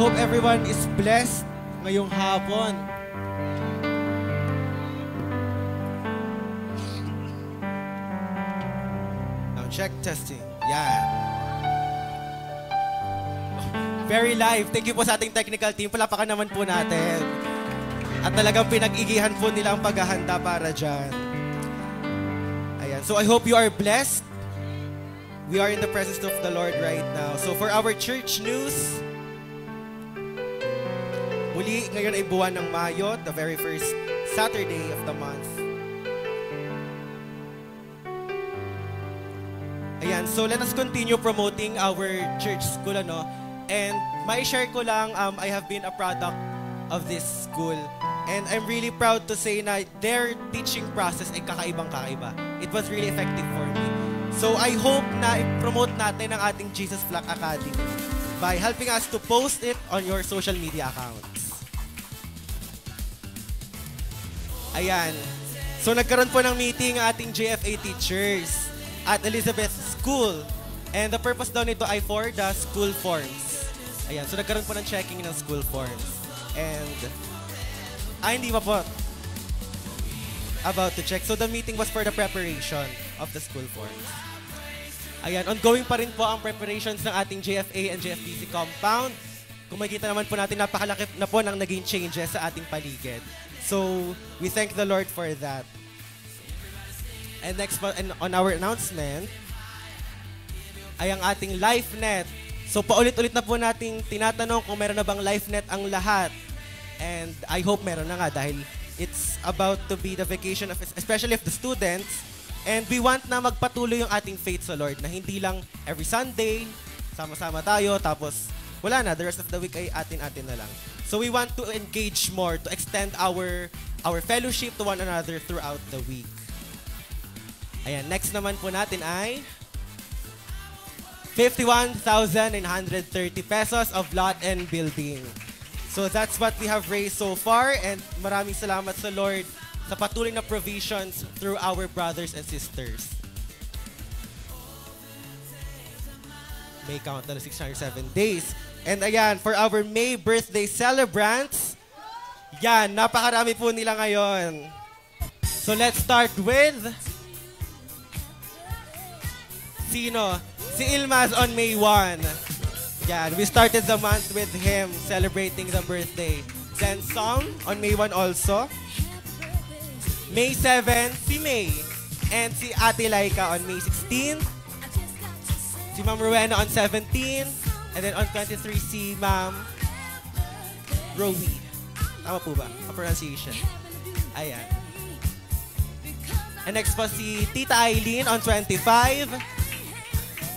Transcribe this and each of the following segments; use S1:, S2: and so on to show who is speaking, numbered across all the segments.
S1: hope everyone is blessed ngayong hapon. Now check, testing. Yeah. Very live. Thank you po sa ating technical team. Palapakan naman po natin. At talagang pinag-igihan po nila ang paghahanda para dyan. Ayan. So I hope you are blessed. We are in the presence of the Lord right now. So for our church news, muli ngayon ay buwan ng Mayo, the very first Saturday of the month. Ayan, so let us continue promoting our church school, ano? And may share ko lang, I have been a product of this school. And I'm really proud to say na their teaching process ay kakaibang-kakaiba. It was really effective for me. So I hope na i-promote natin ang ating Jesus Flock Academy by helping us to post it on your social media accounts. Ayan. So nagkaroon po ng meeting ang ating JFA teachers at Elizabeth School. And the purpose daw nito ay for the school forms. Ayan. So nagkaroon po ng checking ng school forms. And hindi pa po about to check. So the meeting was for the preparation of the school forms. Ayan, ongoing pa rin po ang preparations ng ating JFA and JFBC compound. Kung makikita naman po natin, napakalaki na po ng naging changes sa ating paligid. So, we thank the Lord for that. And next po, on our announcement, ay ang ating LifeNet. So, paulit-ulit na po nating tinatanong kung meron na bang LifeNet ang lahat. And I hope meron na nga dahil it's about to be the vacation of, especially of the students. And we want na magpatuloy yung ating faith sa Lord na hindi lang every Sunday, sama-sama tayo, tapos wala na, the rest of the week ay atin-atin na lang. So we want to engage more, to extend our fellowship to one another throughout the week. Ayan, next naman po natin ay 51,930 pesos of lot and building. So that's what we have raised so far, and maraming salamat sa Lord sa patuloy na provisions through our brothers and sisters. May count na 607 days. And ayan, for our May birthday celebrants, yan, napakarami po nila ngayon. So let's start with sino? Si Ilmaz on May 1. Yan, we started the month with him celebrating the birthday. Then Song on May 1 also. May 7, si May. And si Ate Laika on May 16. Si Ma'am Rowena on 17. And then on 23, si Ma'am Rowie. Tama po ba? Ang pronunciation. Ayan. And next po si Tita Eileen on 25.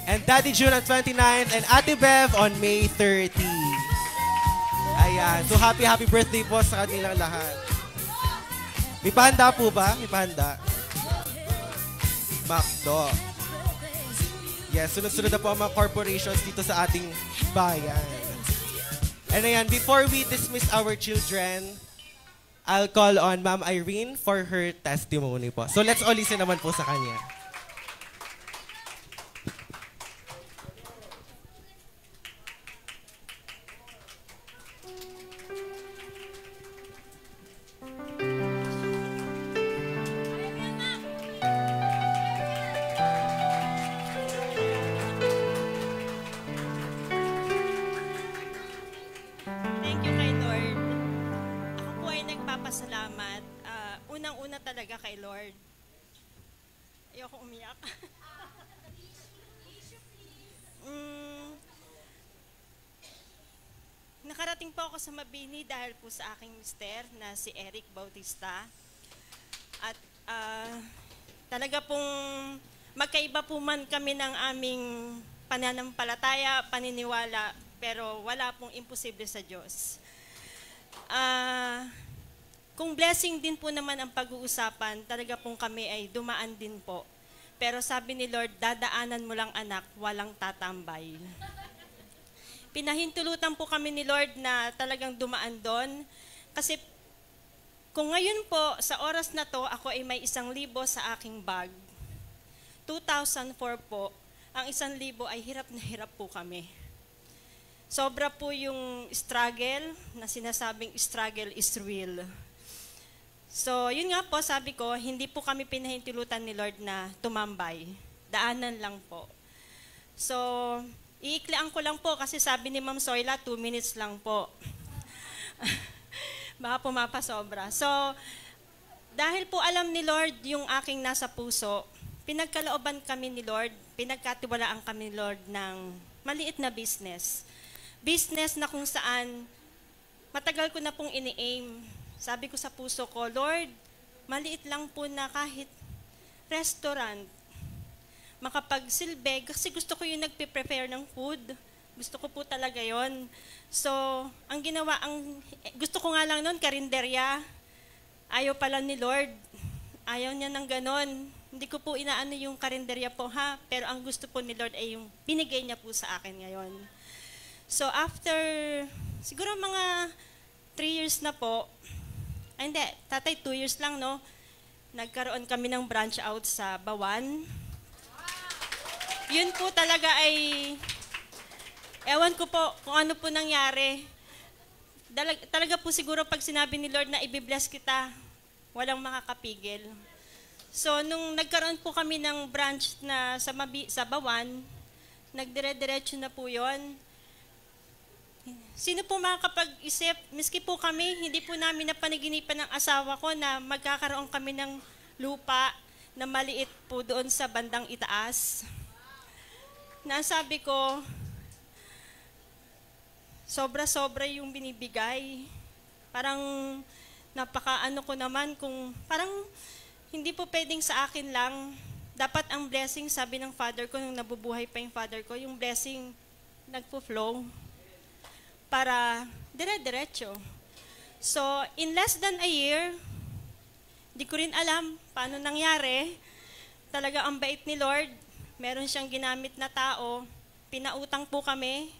S1: And Daddy June on 29. And Ate Bev on May 30. Ayan. So happy birthday po sa kanilang lahat. May pahanda po ba? May pahanda. Macdo. Yes, sunod-sunod na po ang mga corporations dito sa ating bayan. And ayan, before we dismiss our children, I'll call on Ma'am Irene for her testimony po. So let's all listen naman po sa kanya.
S2: Unang-una talaga kay Lord. Ayoko umiyak. Nakarating po ako sa Mabini dahil po sa aking mister na si Eric Bautista. At talaga pong magkaiba po man kami ng aming pananampalataya, paniniwala, pero wala pong imposible sa Diyos. Kung blessing din po naman ang pag-uusapan, talaga pong kami ay dumaan din po. Pero sabi ni Lord, dadaanan mo lang anak, walang tatambay. Pinahintulutan po kami ni Lord na talagang dumaan doon. Kasi kung ngayon po, sa oras na to, ako ay may 1,000 sa aking bag. 2004 po, ang 1,000 ay hirap na hirap po kami. sobra po yung struggle na sinasabing struggle is real. So, yun nga po, sabi ko, hindi po kami pinahintulutan ni Lord na tumambay. Daanan lang po. So, iiklian ko lang po kasi sabi ni Ma'am Soyla, 2 minutes lang po. Baka pumapasobra. So, dahil po alam ni Lord yung aking nasa puso, pinagkalooban kami ni Lord, pinagkatiwalaan kami ni Lord ng maliit na business. Business na kung saan matagal ko na pong ini-aim. Sabi ko sa puso ko, Lord, maliit lang po na kahit restaurant, makapagsilbi, kasi gusto ko yung nagpe-prepare ng food. Gusto ko po talaga yon. So, ang ginawa, gusto ko nga lang noon, karinderya. Ayaw pala ni Lord. Ayaw niya ng ganon. Hindi ko po inaano yung karinderya po ha, pero ang gusto po ni Lord ay yung binigay niya po sa akin ngayon. So, after, siguro mga 3 years na po, ay hindi, tatay 2 years lang, no? Nagkaroon kami ng branch out sa Bawan. Yun po talaga ay, ewan ko po kung ano po nangyari. Talaga po siguro pag sinabi ni Lord na ibibless kita, walang makakapigil. So, nung nagkaroon po kami ng branch na sa Bawan, nagdire-diretso na po yun. Sino po makakapag-isip, miski po kami, hindi po namin napanaginipan ng asawa ko na magkakaroon kami ng lupa na maliit po doon sa bandang itaas. Nasabi ko, sobra-sobra yung binibigay. Parang napakaano ko naman kung, parang hindi po pwedeng sa akin lang. Dapat ang blessing, sabi ng father ko, nung nabubuhay pa yung father ko, yung blessing nagpo-flow para dire-diretso. So, in less than a year, di ko rin alam paano nangyari. Talaga ang bait ni Lord. Meron siyang ginamit na tao. Pinautang po kami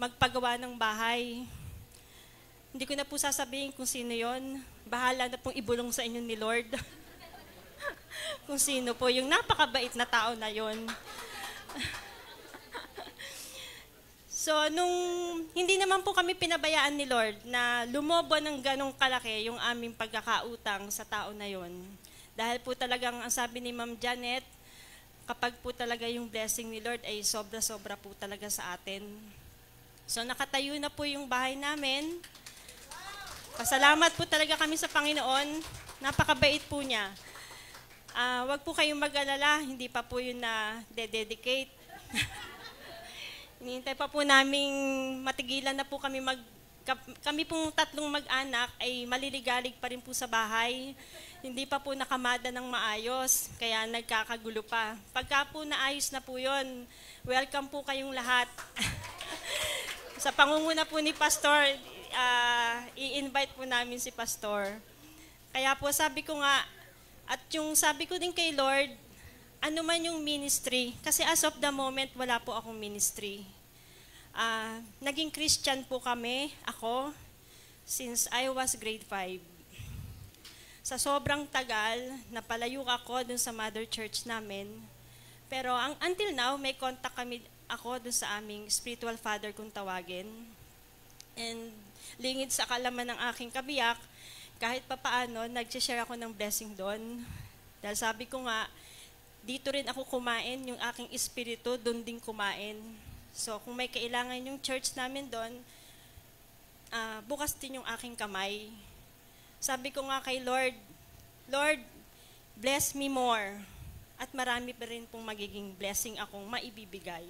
S2: magpagawa ng bahay. Hindi ko na po sasabihin kung sino yon. Bahala na pong ibulong sa inyo ni Lord. Kung sino po yung napakabait na tao na yon. So, nung hindi naman po kami pinabayaan ni Lord na lumobo ng ganong kalaki yung aming pagkakautang sa tao na yon. Dahil po talagang, ang sabi ni Ma'am Janet, kapag po talaga yung blessing ni Lord ay sobra-sobra po talaga sa atin. So, nakatayo na po yung bahay namin. Pasalamat po talaga kami sa Panginoon. Napakabait po niya. Wag po kayong mag-alala, hindi pa po yun na dedicate. Hinihintay pa po naming matigilan na po kami kami pong tatlong mag-anak ay maliligalig pa rin po sa bahay. Hindi pa po nakamada ng maayos, kaya nagkakagulo pa. Pagka po naayos na po yun, welcome po kayong lahat. Sa pangunguna po ni Pastor, i-invite po namin si Pastor. Kaya po sabi ko nga, at yung sabi ko din kay Lord, ano man yung ministry, kasi as of the moment, wala po akong ministry. Naging Christian po kami, ako, since I was grade 5. Sa sobrang tagal, napalayo ako dun sa mother church namin. Pero until now, may contact ako dun sa aming spiritual father kung tawagin. And lingid sa kalaman ng aking kabiyak, kahit papaano, nag-share ako ng blessing doon. Dahil sabi ko nga, dito rin ako kumain, yung aking espiritu, doon din kumain. So, kung may kailangan yung church namin doon, bukas din yung aking kamay. Sabi ko nga kay Lord, Lord, bless me more. At marami pa rin pong magiging blessing akong maibibigay.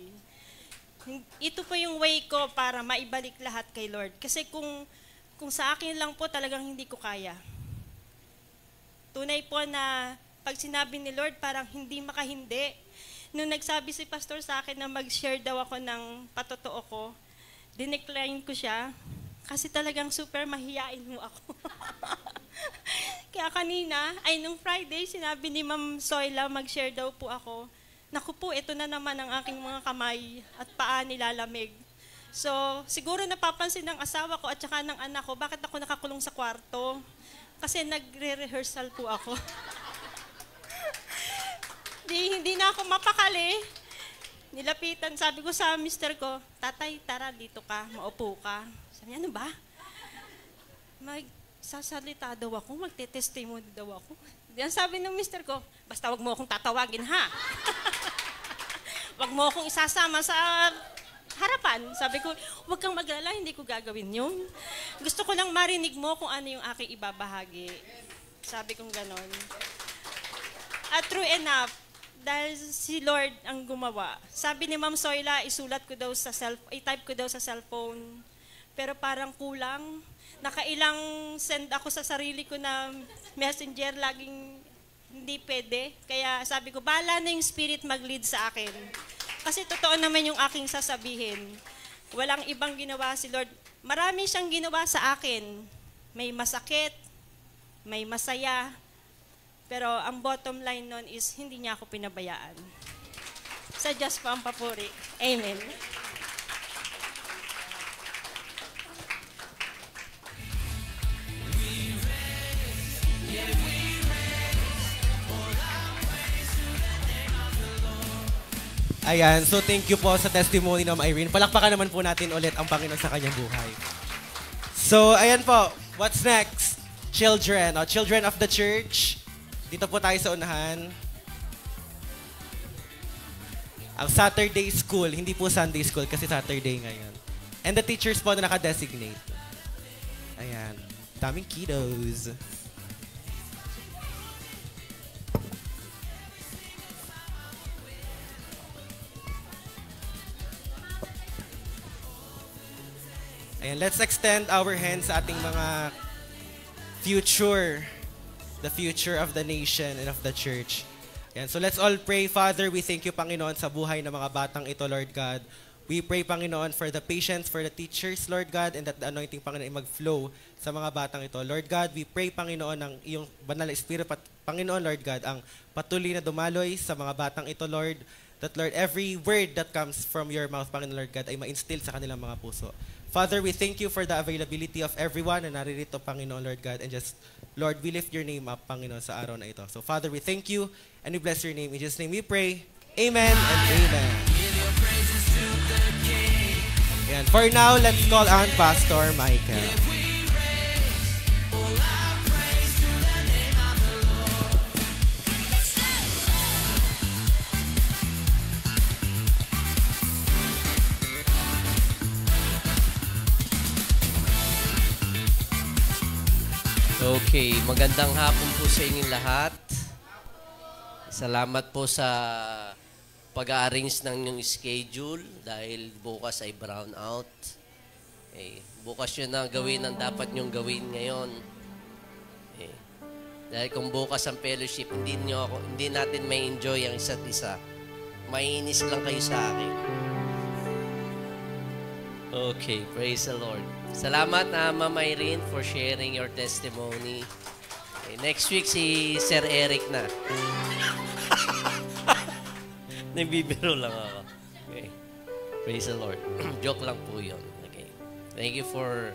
S2: Ito po yung way ko para maibalik lahat kay Lord. Kasi kung sa akin lang po, talagang hindi ko kaya. Tunay po na pag sinabi ni Lord, parang hindi makahindi. Nung nagsabi si Pastor sa akin na mag-share daw ako ng patotoo ko, dinecline ko siya kasi talagang super mahiyain mo ako. Kaya kanina, nung Friday, sinabi ni Ma'am Soyla, mag-share daw po ako. Naku po, ito na naman ang aking mga kamay at paa nilalamig. So, siguro napapansin ng asawa ko at saka ng anak ko, bakit ako nakakulong sa kwarto? Kasi nagre-rehearsal po ako. Hindi na ako mapakali. Nilapitan, sabi ko sa mister ko, tatay, tara, dito ka, maupo ka. Sabi niya, ano ba? Magsasalita daw ako, magte-testimony daw ako. Diyan sabi ng mister ko, basta wag mo akong tatawagin, ha? Wag mo akong isasama sa harapan. Sabi ko, wag kang mag-alala, hindi ko gagawin yun. Gusto ko lang marinig mo kung ano yung aking ibabahagi. Sabi kong ganon. At true enough, dahil si Lord ang gumawa. Sabi ni Ma'am Soyla, i-type ko daw sa cellphone. Pero parang kulang. Nakailang send ako sa sarili ko na messenger, laging hindi pwede. Kaya sabi ko, bahala na yung Spirit mag-lead sa akin. Kasi totoo naman yung aking sasabihin. Walang ibang ginawa si Lord. Marami siyang ginawa sa akin. May masakit, may masaya. Pero ang bottom line nun is, hindi niya ako pinabayaan. Sa Diyos pa ang papuri. Amen.
S1: Ayan, so thank you po sa testimony ng Irene. Palakpakan naman po natin ulit ang Panginoon sa kanyang buhay. So, ayan po. What's next? Children. Children of the church. Dito po tayo sa unahan. Ang Saturday school, hindi po Sunday school kasi Saturday ngayon. And the teachers po na naka-designate. Ayan. Daming kiddos. Ayan, let's extend our hands sa ating mga the future of the nation and of the church. Ayan, so let's all pray. Father, we thank you, Panginoon, sa buhay ng mga batang ito, Lord God. We pray, Panginoon, for the patience, for the teachers, Lord God, and that the anointing, Panginoon, ay mag-flow sa mga batang ito. Lord God, we pray, Panginoon, ng iyong banal na Espiritu, Panginoon, Lord God, ang patuloy na dumaloy sa mga batang ito, Lord, that, Lord, every word that comes from your mouth, Panginoon, Lord God, ay ma-instill sa kanilang mga puso. Father, we thank you for the availability of everyone na naririto, Panginoon, Lord God, and just, Lord, we lift your name up, Panginoon, sa araw na ito. So, Father, we thank you, and we bless your name. In Jesus' name we pray. Amen and amen. And for now, let's call on Pastor Michael.
S3: Okay, magandang hapon po sa inyong lahat. Salamat po sa pag-a-arrange ng inyong schedule dahil bukas ay brown out. Okay, bukas yun na gawin ang dapat nyong gawin ngayon. Okay. Dahil kung bukas ang fellowship, hindi natin may enjoy ang isa't isa. Mainis lang kayo sa akin. Okay, praise the Lord. Salamat Ma'am Irene for sharing your testimony. Okay, next week si Sir Eric na. Nagbibiro lang ako. Okay. Praise the Lord. Joke lang po yun. Okay. Thank you for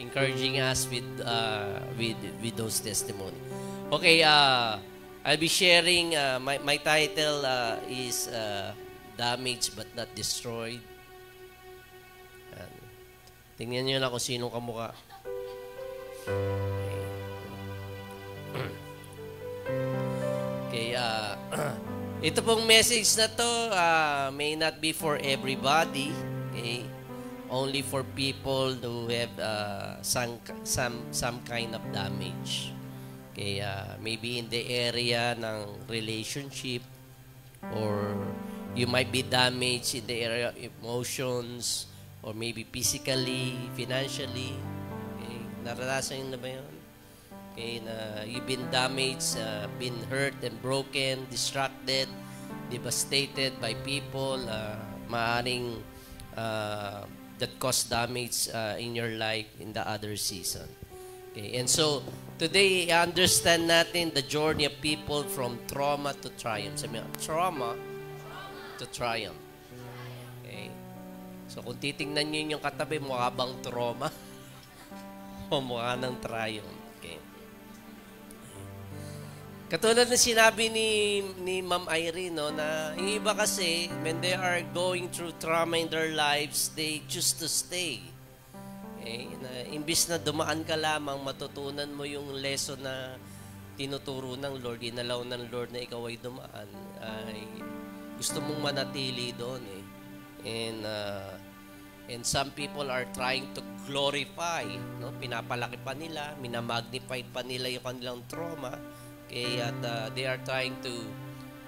S3: encouraging us with those testimony. Okay, I'll be sharing, my title is Damaged but Not Destroyed. Tingnan nyo lang kung sinong kamukha. Okay, ito pong message na to may not be for everybody. Okay? Only for people who have some kind of damage. Okay, maybe in the area ng relationship, or you might be damaged in the area of emotions, or maybe physically, financially. Okay, naranasan nyo na ba yun? Okay, na you've been damaged, been hurt and broken, distracted, devastated by people, maaring that caused damage in your life in the other season. Okay, and so today, understand natin the journey of people from trauma to triumph. Sabi nga, trauma to triumph. Okay. So kung titingnan nyo yung katabi, mukha bang trauma? O mukha ng triumph? Okay. Katulad na sinabi ni Ma'am Irene, no, na yung iba kasi, when they are going through trauma in their lives, they choose to stay. Okay? Na, imbis na dumaan ka lamang, matutunan mo yung lesson na tinuturo ng Lord, inalaw ng Lord na ikaw ay dumaan, ay gusto mong manatili doon. And some people are trying to glorify, no? Pinapalaki pa nila, minamagnify pa nila yung kanilang trauma. Okay, at they are trying to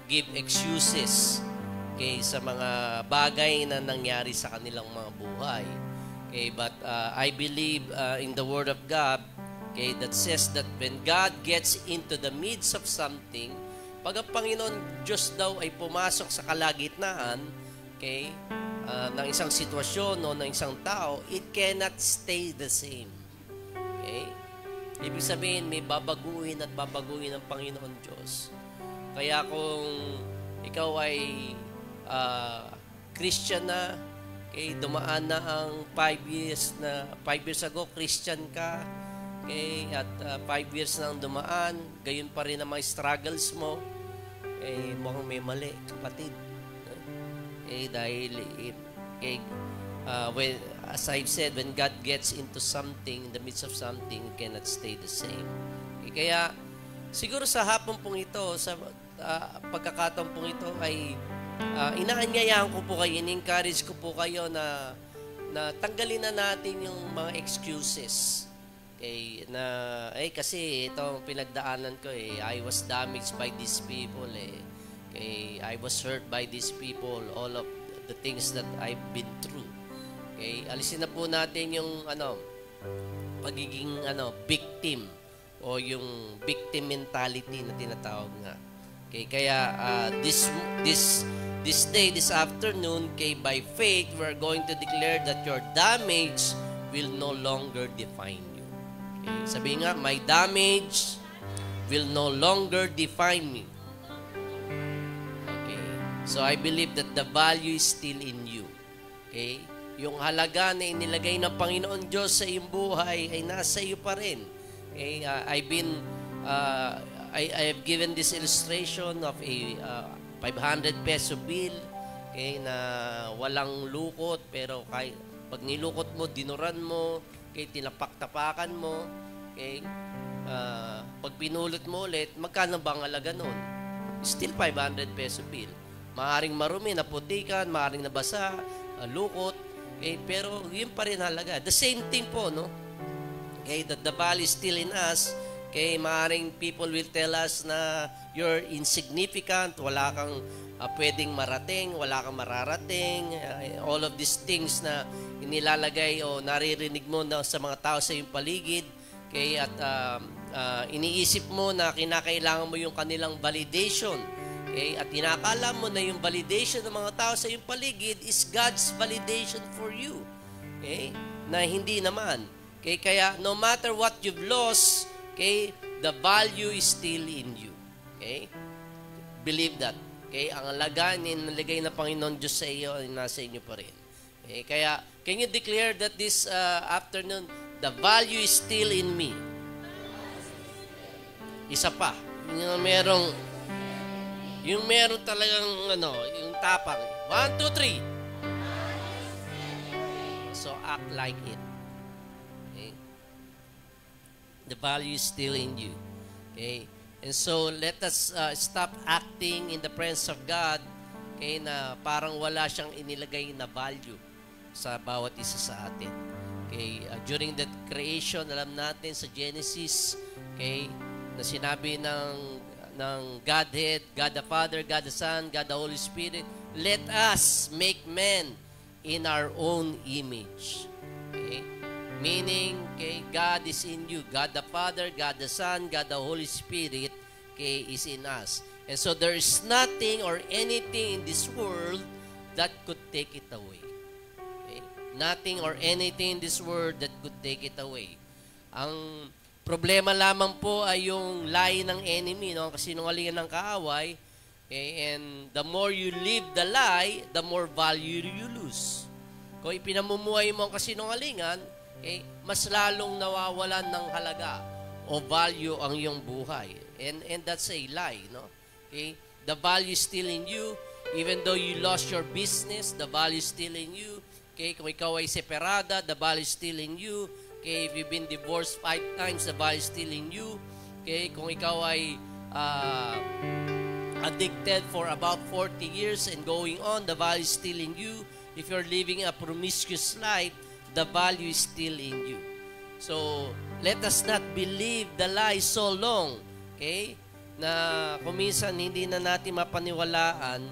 S3: give excuses, okay, sa mga bagay na nangyari sa kanilang mga buhay. Okay, but I believe in the Word of God, okay, that says that when God gets into the midst of something, pag ang Panginoon Diyos daw ay pumasok sa kalagitnaan, okay, ng isang sitwasyon o ng isang tao, it cannot stay the same. Okay? Ibig sabihin, may babaguhin at babaguhin ng Panginoon Diyos. Kaya kung ikaw ay Christian na, okay, dumaan na ang 5 years ago, Christian ka, okay, at 5 years na ang dumaan, gayon pa rin ang mga struggles mo, eh, mukhang may mali, kapatid. Dahil, as I've said, when God gets into something, in the midst of something, it cannot stay the same. Kaya, siguro sa hapon pong ito, sa pagkakataon pong ito, ay inaanyayahan ko po kayo, in-encourage ko po kayo na tanggalin na natin yung mga excuses. Okay, kasi itong pinagdaanan ko, I was damaged by these people, Okay, I was hurt by these people, all of the things that I've been through. Okay, alisin na po natin yung pagiging victim o yung victim mentality na tinatawag nga. Okay, kaya this day, this afternoon, okay, by faith, we're going to declare that your damage will no longer define you. Okay, sabihin nga, my damage will no longer define me. So I believe that the value is still in you. Okay? Yung halaga na inilagay ng Panginoon Diyos sa iyong buhay ay nasa iyo pa rin. Okay? I have given this illustration of a 500 peso bill, okay, na walang lukot, pero pag nilukot mo, dinuran mo, okay, tinapak-tapakan mo, okay, pag pinulot mo ulit, magkano bang halaga nun? Still 500 peso bill. Maaring marumi, naputikan, maaring nabasa, lukot, okay, pero yun pa rin halaga. The same thing po, no? Okay, that the value is still in us. Okay, maaring people will tell us na you're insignificant, wala kang pwedeng marating, wala kang mararating, all of these things na inilalagay o naririnig mo na sa mga tao sa iyong paligid. Okay, at iniisip mo na kinakailangan mo yung kanilang validation. Okay? At inakala mo na yung validation ng mga tao sa iyong paligid is God's validation for you. Okay? Na hindi naman. Okay? Kaya no matter what you've lost, okay, the value is still in you. Okay? Believe that. Okay? Ang alaga nilagay ng Panginoon Diyos sa iyo ay nasa inyo pa rin. Okay? Kaya can you declare that this afternoon, the value is still in me? Isa pa. Yung meron talagang, yung tapang. 1, 2, 3. So, act like it. Okay? The value is still in you. Okay? And so, let us stop acting in the presence of God, okay, na parang wala siyang inilagay na value sa bawat isa sa atin. Okay? During the creation, alam natin sa Genesis, okay, na sinabi ng Godhead, God the Father, God the Son, God the Holy Spirit, let us make man in our own image. Okay? Meaning, okay, God is in you. God the Father, God the Son, God the Holy Spirit, okay, is in us. And so there is nothing or anything in this world that could take it away. Okay? Nothing or anything in this world that could take it away. Ang problema lamang po ay yung lie ng enemy, no? Kasi kasinungalingan ng kaaway. Okay? And the more you live the lie, the more value you lose. Kung ipinamumuhay mo ang kasinungalingan, okay, mas lalong nawawalan ng halaga o value ang iyong buhay. And that's a lie, no? Okay? The value is still in you. Even though you lost your business, the value is still in you. Okay? Kung ikaw ay separada, the value is still in you. Okay? If you've been divorced 5 times, the value is still in you. Okay? Kung ikaw ay addicted for about 40 years and going on, the value is still in you. If you're living a promiscuous life, the value is still in you. So, let us not believe the lie so long. Okay? Na kung minsan hindi na natin mapaniwalaan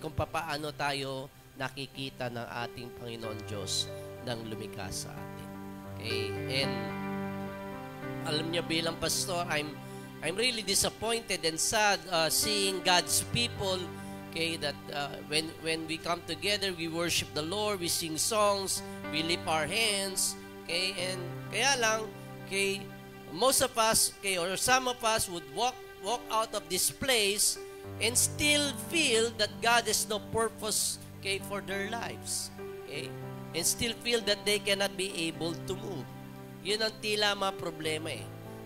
S3: kung papaano tayo nakikita ng ating Panginoon Diyos nang lumikha sa atin. Okay? And alam niyo bilang pastor, I'm really disappointed and sad seeing God's people, okay, that when we come together, we worship the Lord, we sing songs, we lift our hands, okay, and kaya lang, okay, most of us, okay, or some of us would walk out of this place and still feel that God has no purpose, okay, for their lives, okay, and still feel that they cannot be able to move. Yun ang tila mga problema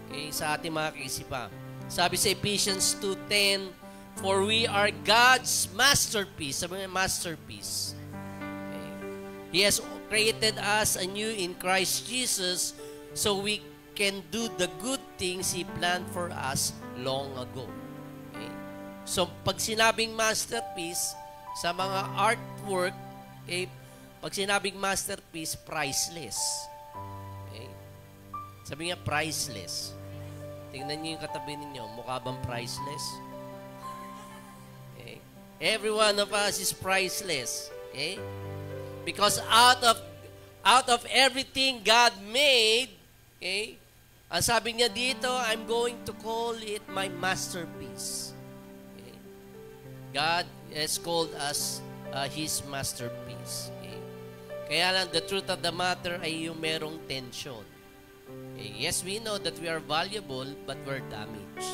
S3: okay, sa ating mga kaisipan. Sabi sa Ephesians 2:10, for we are God's masterpiece. Sabi nga, masterpiece. Okay. He has created us anew in Christ Jesus so we can do the good things He planned for us long ago. Okay. So, pag sinabing masterpiece, sa mga artwork, okay, pag sinabing masterpiece, priceless. Okay. Sabi nga, priceless. Tingnan niyo yung katabi ninyo, mukha bang priceless? Okay. Every one of us is priceless. Okay? Because out of everything God made, okay, ang sabi niya dito, I'm going to call it my masterpiece. Okay? God has called us His masterpiece. Okay? Kaya lang, the truth of the matter ay yung merong tension. Okay? Yes, we know that we are valuable, but we're damaged.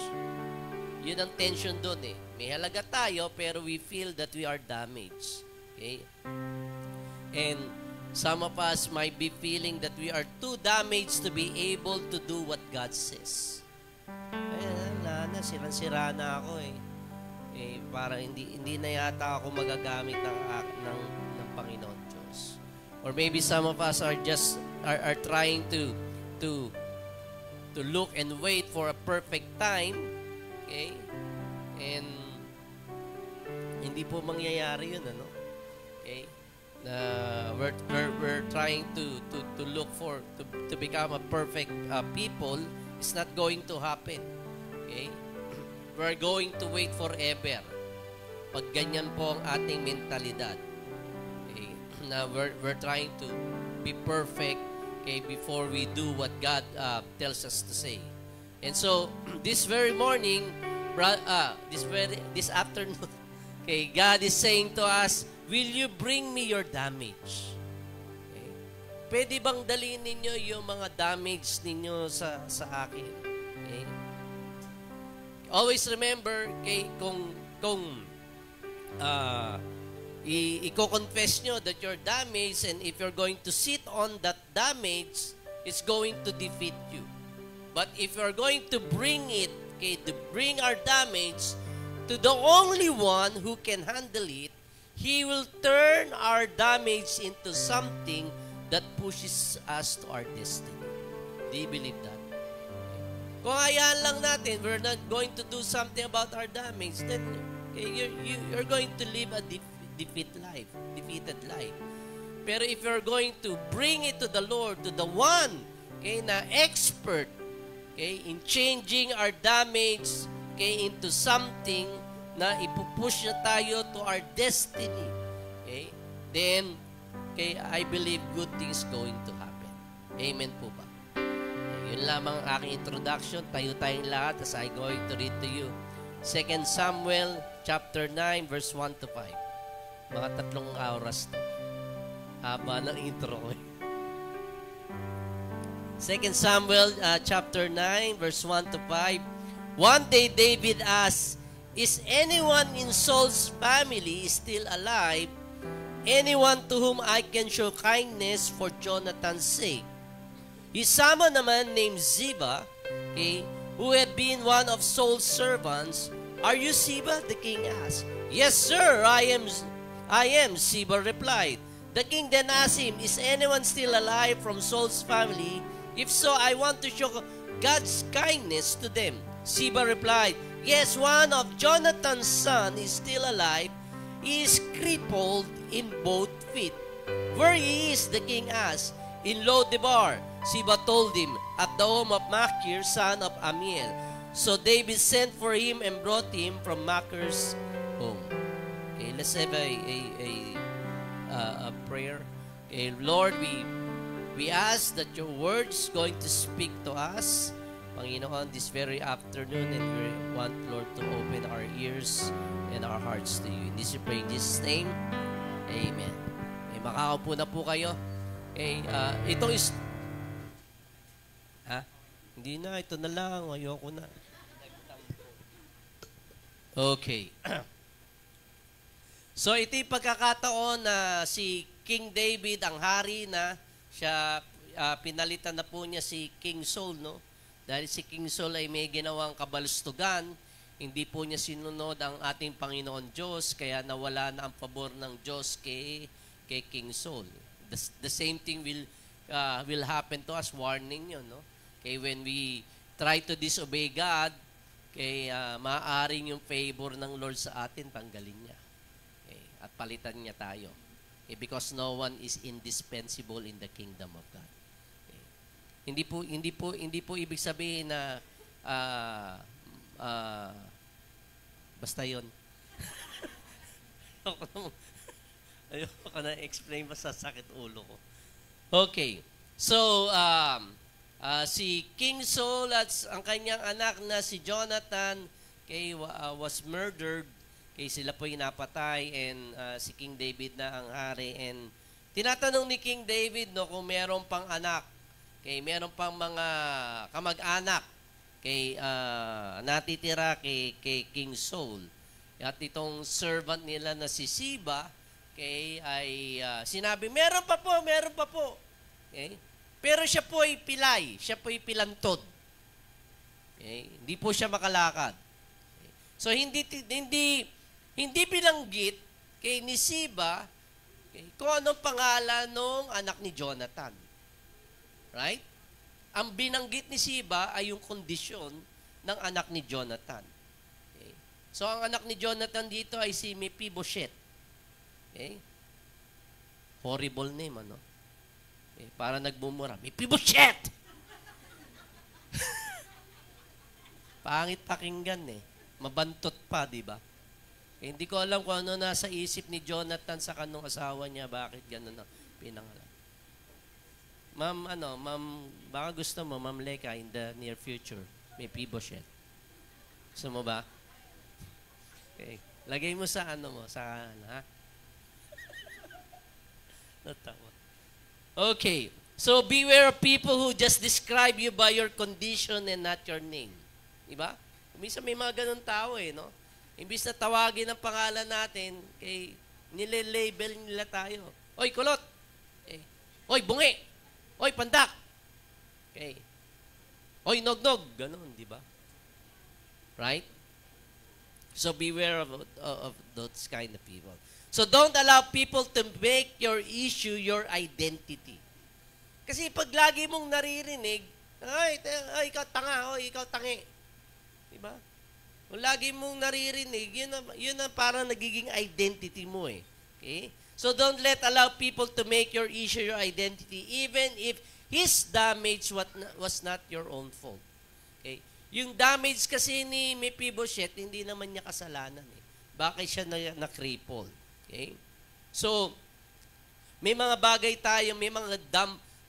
S3: Yun ang tension doon May halaga tayo, pero we feel that we are damaged. Okay? And some of us might be feeling that we are too damaged to be able to do what God says. Sirang-sira na ako parang hindi na yata ako magagamit ng Panginoon Diyos. Or maybe some of us are just are trying to look and wait for a perfect time. Okay? And hindi po mangyayari yun, Okay? We're trying to look for to become a perfect people. It's not going to happen. Okay? We're going to wait forever. Pag ganyan po ang ating mentalidad. Okay? Na we're trying to be perfect, okay, before we do what God tells us to say. And so this very morning, this afternoon, okay, God is saying to us, will you bring me your damage? Okay. Pwede bang dalhin ninyo yung mga damage ninyo sa akin? Okay. Always remember, okay, kung i-confess nyo that you're damaged, and if you're going to sit on that damage, it's going to defeat you. But if you're going to bring it, okay, to bring our damage to the only one who can handle it, He will turn our damage into something that pushes us to our destiny. Do you believe that? Kung hayaan lang natin, we're not going to do something about our damage, then okay, you're going to live a defeated life. Pero if you're going to bring it to the Lord, to the one, okay, na expert, okay, in changing our damage, okay, into something na ipupush na tayo to our destiny, okay, then, okay, I believe good things going to happen. Amen po ba? Okay, yun lamang ang aking introduction. Tayo tayong lahat as I going to read to you 2 Samuel chapter 9 verse 1 to 5. Mga 3 oras to. Haba ng intro ko. 2 Samuel chapter 9 verse 1 to 5. One day David asked, is anyone in Saul's family still alive? Anyone to whom I can show kindness for Jonathan's sake? His son naman named Ziba, okay, who had been one of Saul's servants, "Are you Siba?" the king asked. "Yes, sir, I am," Siba replied. The king then asked him, "Is anyone still alive from Saul's family? If so, I want to show God's kindness to them." Siba replied, "Yes, one of Jonathan's son is still alive. He is crippled in both feet." "Where he is?" the king asked. "In Lodebar," Siba told him, "at the home of Machir, son of Amiel." So David sent for him and brought him from Machir's home. Okay, let's have a prayer. Okay, Lord, we ask that your words going to speak to us, Panginoon, this very afternoon, and we want, Lord, to open our ears and our hearts to you. In this we pray in Jesus' name, amen. Okay, makakaupo na po kayo. Okay, ito is... Hindi na, ito na lang. Ayoko na. Okay. So, ito yung pagkakataon na si King David, ang hari na, siya, pinalitan na po niya si King Saul, no? Dahil si King Saul ay may ginawang kabalustugan, hindi po niya sinunod ang ating Panginoon Diyos, kaya nawala na ang pabor ng Diyos kay King Saul. The same thing will happen to us, warning yun, no? Okay, when we try to disobey God, okay, maaaring yung favor ng Lord sa atin, tanggalin niya. Okay, at palitan niya tayo. Okay, because no one is indispensable in the kingdom of God. Hindi po ibig sabihin na basta 'yon. Ayoko na explain, basta sakit ulo ko. Okay. So si King Saul at ang kanyang anak na si Jonathan was murdered. Sila po napatay, and si King David na ang hari, and tinatanong ni King David, no, kung meron pang anak. Meron pang mga kamag-anak natitira kay King Saul. At itong servant nila na si Siba ay sinabi, meron pa po. Okay? Pero siya po ay pilay, siya po ay pilantod. Okay? Hindi po siya makalakad. Okay? So hindi binanggit ni Siba kung anong pangalan ng anak ni Jonathan. Right? Ang binanggit ni Siba ay yung kondisyon ng anak ni Jonathan. Okay? So, ang anak ni Jonathan dito ay si Mephibosheth. Okay? Horrible name, ano? Okay? Para nagbumura. Mephibosheth! Pangit pakinggan eh. Mabantot pa, di ba? Okay, hindi ko alam kung ano nasa isip ni Jonathan sa kanong asawa niya. Bakit gano'n na pinangalan? Ma'am, baka gusto mo, Ma'am Leka, in the near future, may Mephibosheth. Gusto mo ba? Okay. Lagay mo sa ha? Natawa. Okay. So, beware of people who just describe you by your condition and not your name. Diba? Minsan may mga ganun tao no? Imbis na tawagin ang pangalan natin, nile-label nila tayo. Oy, kulot! Oy, bungi! Oy, pandak! Okay. Oy, nog-nog! Ganon, di ba? Right? So beware of those kind of people. So don't allow people to make your issue your identity. Kasi pag lagi mong naririnig, ay, ikaw tanga, ikaw tangi. Di ba? Kung lagi mong naririnig, yun ang parang nagiging identity mo eh. Okay? So don't allow people to make your issue your identity, even if his damage was not your own fault. Okay? Yung damage kasi ni Mephibosheth, hindi naman niya kasalanan eh. Bakit siya na-cripple? Okay? So, may mga bagay tayo, may mga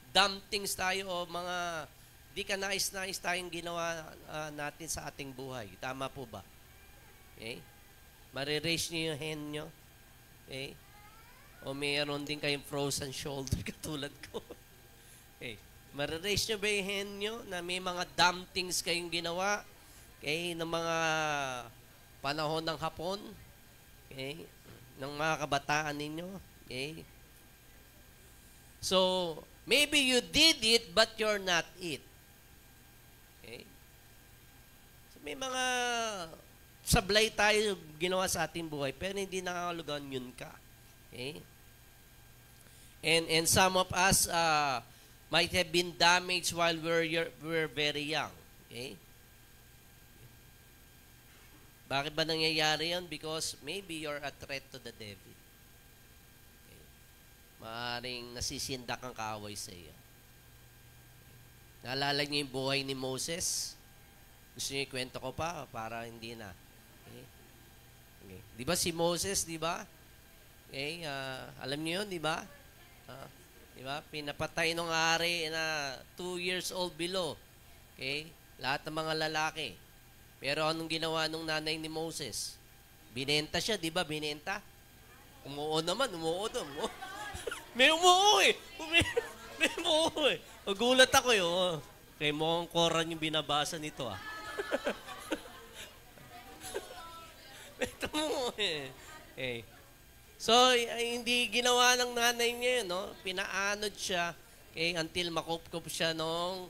S3: dumb things tayo, o mga di ka nais-nais tayong ginawa natin sa ating buhay. Tama po ba? Okay? Mariraise niyo yung hand niyo. Okay? O mayroon din kayong frozen shoulder katulad ko. Okay. Mariraise nyo ba yung hand nyo na may mga dumb things kayong ginawa? Okay, ng mga panahon ng hapon? Okay, ng mga kabataan ninyo? Okay. So, maybe you did it but you're not it. Okay. may mga sablay tayo ginawa sa ating buhay, pero hindi nakakulugan yun ka. Okay? And some of us might have been damaged while we're very young. Okay? Bakit ba nangyayari yan? Because maybe you're a threat to the devil. Okay? Maaring nasisindak ang kaaway sa iyo. Naalala niyo yung buhay ni Moses? Gusto niyo ikwento ko pa para hindi na. Okay? Okay. Di ba si Moses, di ba? Okay, alam niyo yun, di ba? Di ba? Pinapatay ng ari na 2 years old below. Okay? Lahat ng mga lalaki. Pero anong ginawa nung nanay ni Moses? Binenta siya, di ba? Binenta? Umuo naman, umuo doon. May umuo eh. May umuo eh. Magulat ako eh. Oh. Kaya mukhang Koran yung binabasa nito ah. Ito mo eh. Okay. So, hindi ginawa ng nanay niya yun, no? Pinaanod siya until makupkup siya nung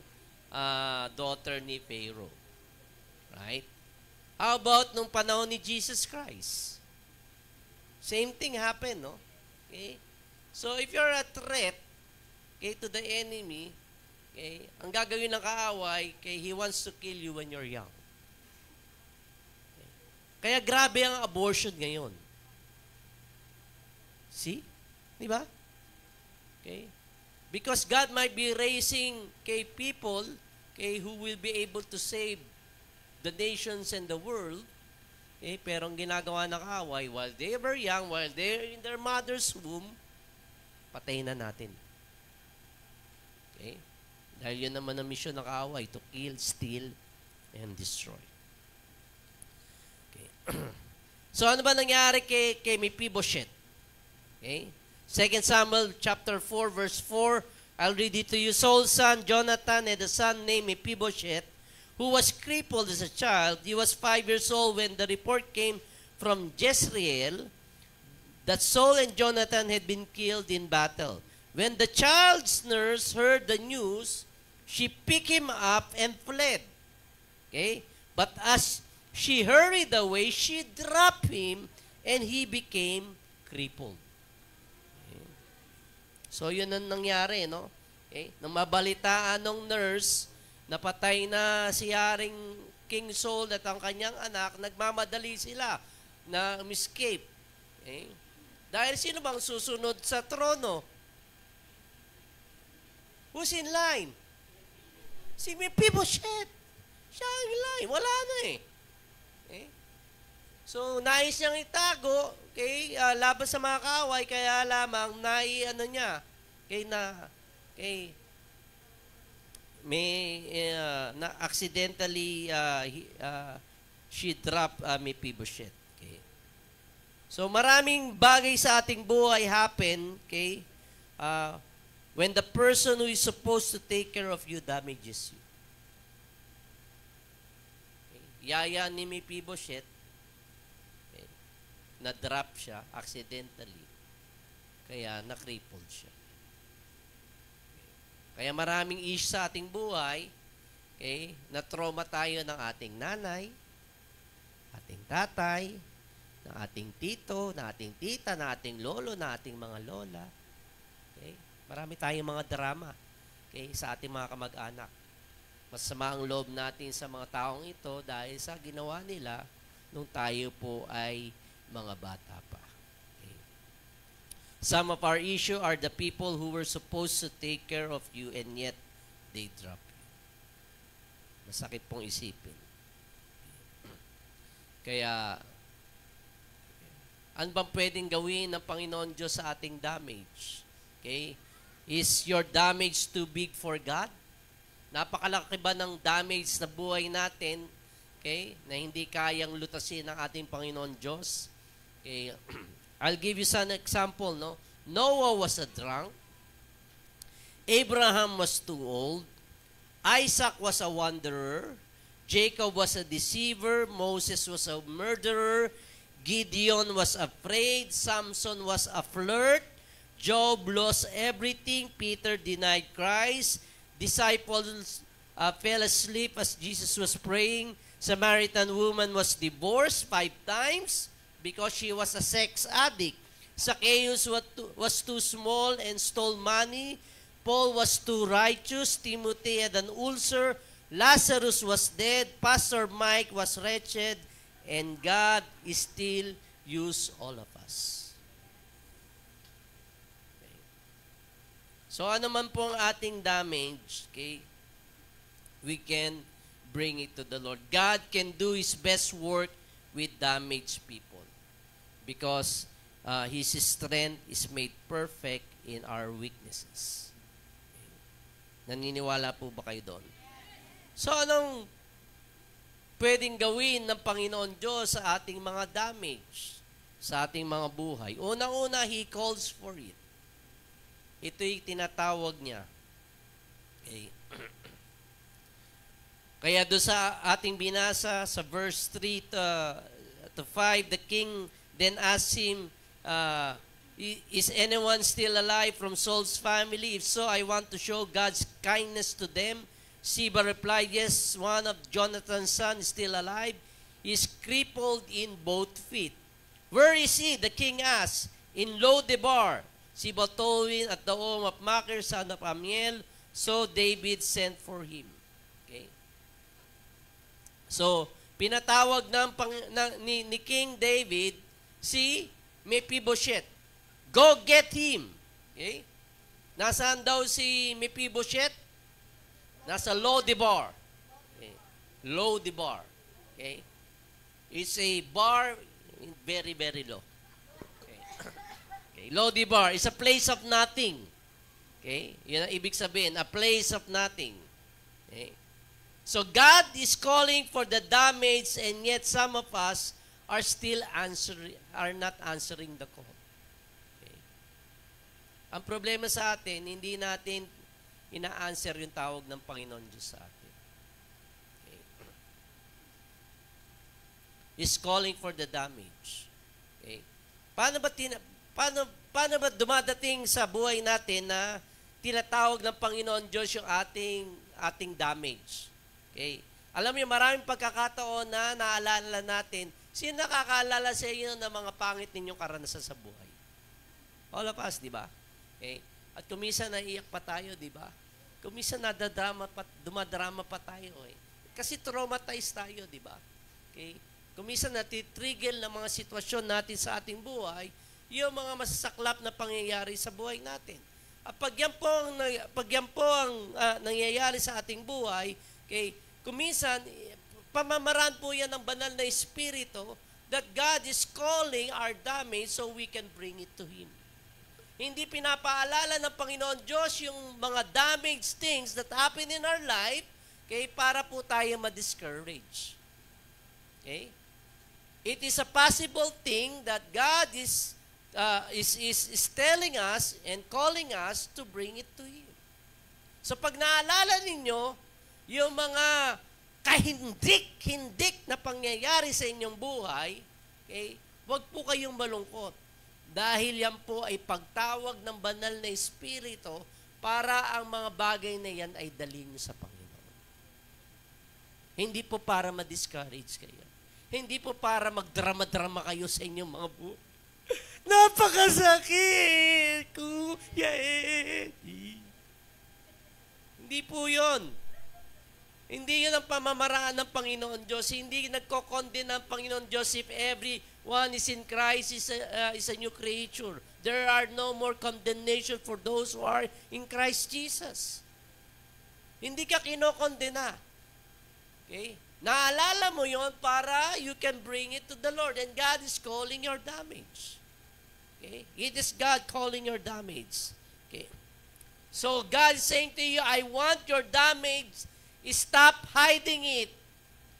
S3: daughter ni Pharaoh. Right? How about nung panahon ni Jesus Christ? Same thing happened, no? Okay? So, if you're a threat to the enemy, ang gagawin ng kaaway, he wants to kill you when you're young. Okay? Kaya grabe ang abortion ngayon. See? Di ba? Okay? Because God might be raising people who will be able to save the nations and the world. Okay? Pero ang ginagawa ng kaaway, while they were young, while they're in their mother's womb, patayin na natin. Okay? Dahil yun naman ang mission ng kaaway, to kill, steal, and destroy. Okay? So ano ba nangyari kay Mephibosheth? Okay? 2 Samuel chapter 4 verse 4, I'll read it to you. Saul's son Jonathan had a son named Mephibosheth, who was crippled as a child. He was 5 years old when the report came from Jezreel that Saul and Jonathan had been killed in battle. When the child's nurse heard the news, she picked him up and fled. Okay? But as she hurried away, she dropped him and he became crippled. Okay? So, yun ang nangyari, no? Okay? Nang mabalitaan ng nurse, napatay na si Haring King Saul at ang kanyang anak, nagmamadali sila na escape. Okay? Dahil sino bang susunod sa trono? Who's in line? Si Mephibosheth. Siya ang in line. Wala na eh. Okay? So, nais niyang itago laban sa mga kaaway, kaya lamang na accidentally she dropped Mephibosheth. Okay. So maraming bagay sa ating buhay happen, when the person who is supposed to take care of you damages you. Okay. Yaya ni Mephibosheth, na-drop siya accidentally, kaya na-crippled siya. Kaya maraming issue sa ating buhay, na-trauma tayo ng ating nanay, ating tatay, ng ating tito, ng ating tita, ng ating lolo, ng ating mga lola. Okay? Marami tayong mga drama sa ating mga kamag-anak. Masama ang loob natin sa mga taong ito dahil sa ginawa nila nung tayo po ay mga bata pa. Some of our issue are the people who were supposed to take care of you and yet they drop you. Masakit pong isipin. Kaya, ano bang pwedeng gawin ng Panginoon Diyos sa ating damage? Okay? Is your damage too big for God? Napakalaki ba ng damage na buhay natin, na hindi kayang lutasin ng ating Panginoon Diyos? Okay? I'll give you some example, no? Noah was a drunk. Abraham was too old. Isaac was a wanderer. Jacob was a deceiver. Moses was a murderer. Gideon was afraid. Samson was a flirt. Job lost everything. Peter denied Christ. Disciples fell asleep as Jesus was praying. Samaritan woman was divorced 5 times because she was a sex addict. Zacchaeus was too small and stole money. Paul was too righteous. Timothy had an ulcer. Lazarus was dead. Pastor Mike was wretched. And God still used all of us. Okay. So ano man po ang ating damage, okay, we can bring it to the Lord. God can do His best work with damaged people because His strength is made perfect in our weaknesses. Okay. Naniniwala po ba kayo doon? So anong pwedeng gawin ng Panginoon Diyos sa ating mga damage, sa ating mga buhay? Unang-una, He calls for it. Ito'y tinatawag niya. Okay. Kaya doon sa ating binasa sa verse 3 to 5, the king then asked him, is anyone still alive from Saul's family? If so, I want to show God's kindness to them. Siba replied, yes, one of Jonathan's sons is still alive. He is crippled in both feet. Where is he? The king asked. In Lo-debar. Siba told him at the home of Machir, son of Amiel. So David sent for him. Okay. So, pinatawag ni King David si Mephibosheth. Go get him. Okay? Nasaan daw si Mephibosheth? Nasa Lo-debar. Okay. Lo-debar. Okay? It's a bar very, very low. Okay. Okay. Lo-debar is a place of nothing. Okay? Yun ang ibig sabihin, a place of nothing. Okay? So God is calling for the damage, and yet some of us are still not answering the call. Okay. Ang problema sa atin, hindi natin ina-answer yung tawag ng Panginoon Diyos sa atin. Okay. He's calling for the damage. Okay. Paano ba dumadating sa buhay natin na tinatawag ng Panginoon Diyos yung ating damage? Okay. Alam niyo, maraming pagkakataon na naalala natin, sino nakakaalala sa inyo ng mga pangit ninyong karanasan sa buhay? All of us, di ba? Okay. At kuminsan naiiyak pa tayo, di ba? Kuminsan dumadrama pa tayo. Eh. Kasi traumatized tayo, di ba? Okay. Kuminsan natitrigger ng mga sitwasyon natin sa ating buhay, yung mga masasaklap na pangyayari sa buhay natin. At pag yan po ang nangyayari sa ating buhay, okay, kuminsan, pamamaraan po yan ng banal na Espiritu that God is calling our damage so we can bring it to Him. Hindi pinapaalala ng Panginoon Diyos yung mga damaged things that happen in our life, okay, para po tayo ma-discourage. Okay? It is a possible thing that God is telling us and calling us to bring it to Him. So pag naalala ninyo, yung mga kahindik-hindik na pangyayari sa inyong buhay, okay, huwag po kayong malungkot. Dahil yan po ay pagtawag ng banal na Espiritu para ang mga bagay na yan ay dalhin sa Panginoon. Hindi po para ma-discourage kayo. Hindi po para magdrama-drama kayo sa inyong mga buhay. Napakasakit! Kuya Eddie. Hindi po yun. Hindi yun ang pamamaraan ng Panginoon Diyos. Hindi nagko-condemn ng Panginoon Diyos if everyone is in Christ, is a new creature. There are no more condemnation for those who are in Christ Jesus. Hindi ka kinokondena. Okay? Naalala mo yon para you can bring it to the Lord. And God is calling your damage. Okay? It is God calling your damage. Okay? So God is saying to you, I want your damage. Stop hiding it.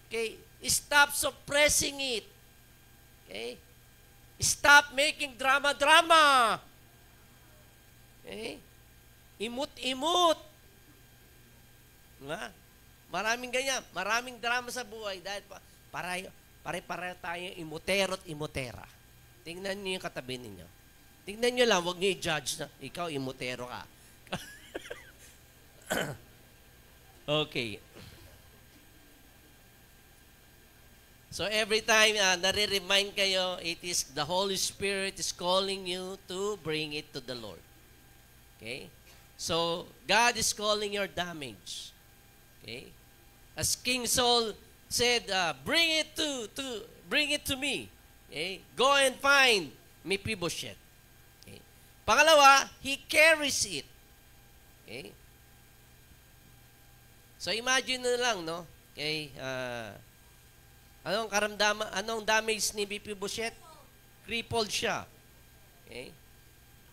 S3: Okay? Stop suppressing it. Okay? Stop making drama-drama. Okay? Imut-imut. Nga? Maraming ganyan. Maraming drama sa buhay dahil pare-pare tayong imutero't imutera. Tingnan niyo yung katabi ninyo. Tingnan niyo lang, huwag niyo i-judge na ikaw imutero ka. Okay. So every time nare-remind kayo, it is the Holy Spirit is calling you to bring it to the Lord. Okay? So God is calling your damage. Okay? As King Saul said, bring it to me. Okay? Go and find Mephibosheth. Okay? Pangalawa, he carries it. Okay? So imagine na lang, no? Okay, anong damage ni Mephibosheth? Crippled siya. Okay?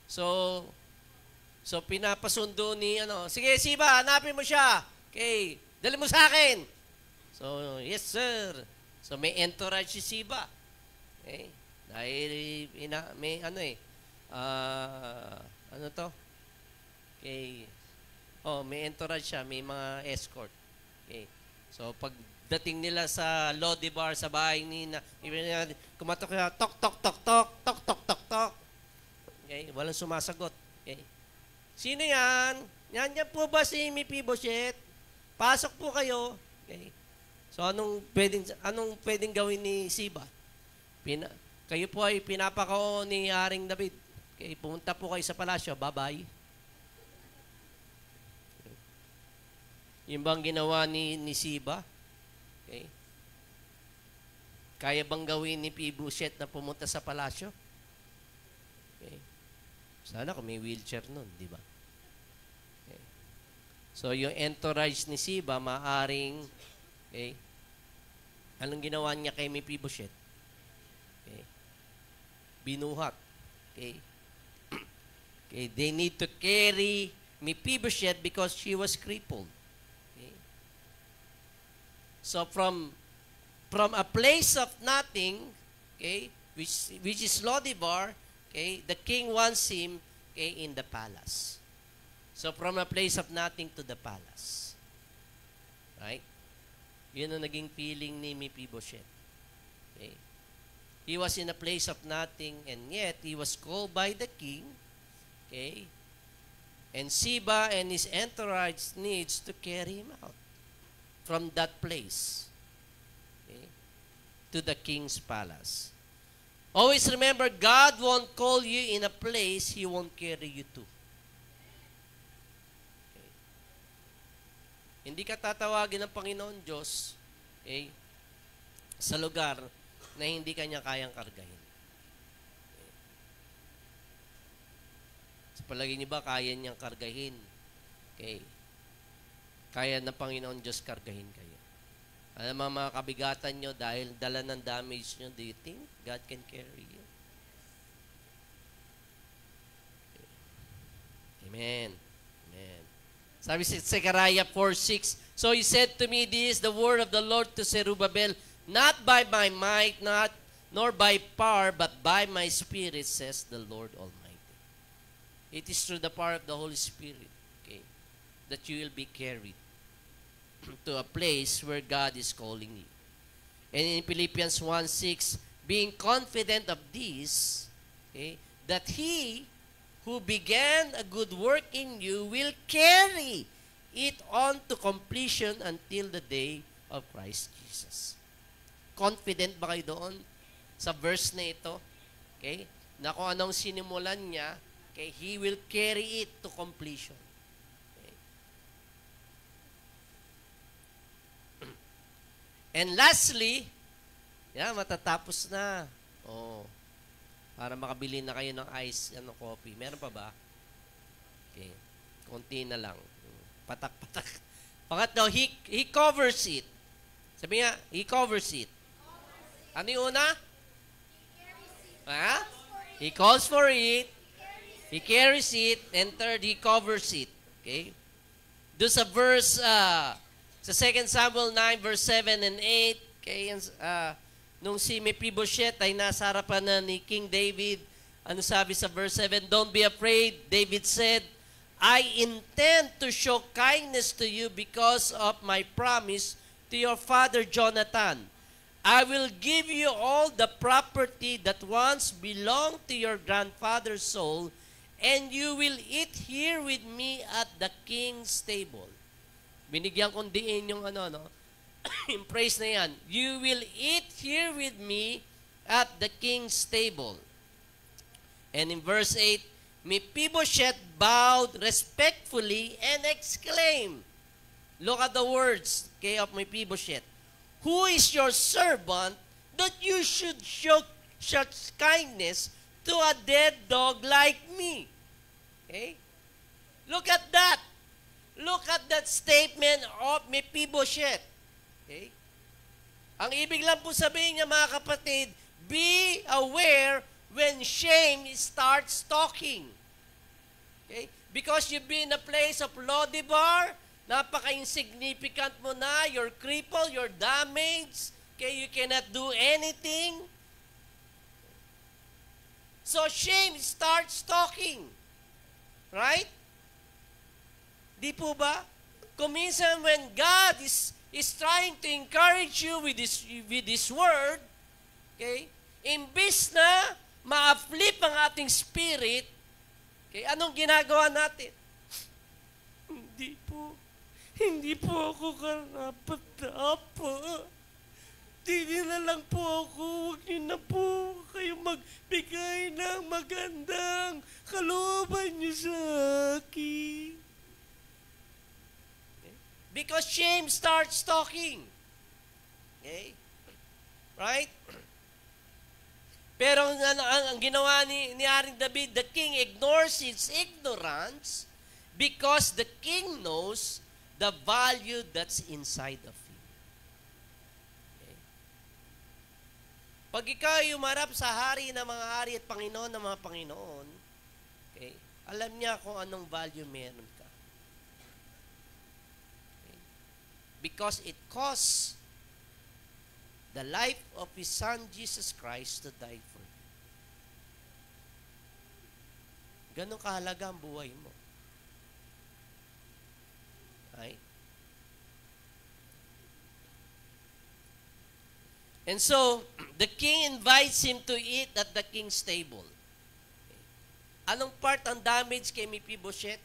S3: So pinapasundo ni sige Siba, hanapin mo siya. Okay, dali mo sa akin. So, yes sir. So may entourage si Siba. Okay? Dahil may Okay. May entourage siya, may mga escort. Okay. So, pagdating nila sa Lodibar, sa bahay ni kumatok siya, tok, tok, tok, tok, tok, tok, tok, tok. Okay. Walang sumasagot. Okay. Sino yan? Yan po ba si Mephibosheth? Pasok po kayo. Okay. So, anong pwedeng gawin ni Siba? Kayo po ay pinapakao ni Haring David. Okay. Pumunta po kayo sa palasyo. Bye-bye. Yung bang ginawa ni Siba? Okay. Kaya bang gawin ni Mephibosheth na pumunta sa palasyo? Okay. Sana kung may wheelchair nun, di ba? Okay. So, yung entourage ni Siba, maaring, okay, anong ginawa niya kay Mephibosheth? Okay. Binuhat. Okay. Okay. They need to carry Mephibosheth because she was crippled. So from a place of nothing, okay, which is Lodibar, okay, the king wants him, okay, in the palace. So from a place of nothing to the palace. Right? Yun ang naging feeling ni Mephibosheth. Okay? He was in a place of nothing and yet he was called by the king, okay? And Siba and his entourage needs to carry him out from that place, okay, to the king's palace. Always remember, God won't call you in a place He won't carry you to. Okay. Hindi ka tatawagin ng Panginoon Diyos, okay, sa lugar na hindi kanya kayang kargahin. Okay. Sa palagay niyo ba, kaya niyang kargahin? Okay. Kaya ng Panginoon Diyos kargahin kayo. Alam mo mga kabigatan nyo dahil dala ng damage nyo, do you think God can carry you? Okay. Amen. Amen. Sabi si Zechariah 4:6, so he said to me, this is the word of the Lord to Zerubbabel, not by my might, nor by power, but by my spirit, says the Lord Almighty. It is through the power of the Holy Spirit, okay, that you will be carried to a place where God is calling you. And in Philippians 1:6, being confident of this, okay, that He who began a good work in you will carry it on to completion until the day of Christ Jesus. Confident ba kayo doon sa verse na ito? Okay? Na kung anong sinimulan niya, okay, He will carry it to completion. And lastly, matatapos na. Para makabili na kayo ng ice, coffee. Meron pa ba? Okay. Konti na lang. Patak-patak. Pangatlo, he covers it. Sabi nga, he covers it. Ano yung una? He calls for it. He carries it. And third, he covers it. Okay? Doon sa verse, sa 2 Samuel 9, verse 7 and 8, okay, nung si Mephibosheth ay nasa harapan na ni King David, ano sabi sa verse 7? Don't be afraid, David said, I intend to show kindness to you because of my promise to your father Jonathan. I will give you all the property that once belonged to your grandfather Saul, and you will eat here with me at the king's table. Binigyan kong diin yung Yung praise na yan, you will eat here with me at the king's table. And in verse 8, Mephibosheth bowed respectfully and exclaimed, look at the words, okay, of Mephibosheth. Who is your servant that you should show such kindness to a dead dog like me? Okay? Look at that. Look at that statement of Mephibosheth. Okay? Ang ibig lang po sabihin niya, mga kapatid, be aware when shame starts talking. Okay? Because you've been in a place of Lodibar, napaka-insignificant mo na, you're crippled, you're damaged, okay, you cannot do anything. So shame starts talking. Right? Di po ba? Kuminsan when God is trying to encourage you with this word, okay, imbis na ma-flip ang ating spirit, okay, anong ginagawa natin? Hindi po ako karapat-dapat. Hindi na lang po ako, huwag niyo na po kayo magbigay ng magandang kalooban niyo sa akin. Okay? Because shame starts talking. Okay? Right? Pero ang ginawa ni Haring David, the king ignores his ignorance because the king knows the value that's inside of him. Pag ikaw ay umarap sa hari ng mga hari at Panginoon ng mga Panginoon, okay, alam niya kung anong value meron ka. Okay? Because it costs the life of His Son, Jesus Christ, to die for you. Ganon kahalaga ang buhay mo. Right? And so, the king invites him to eat at the king's table. Okay. Anong part ang damage kay Mephibosheth?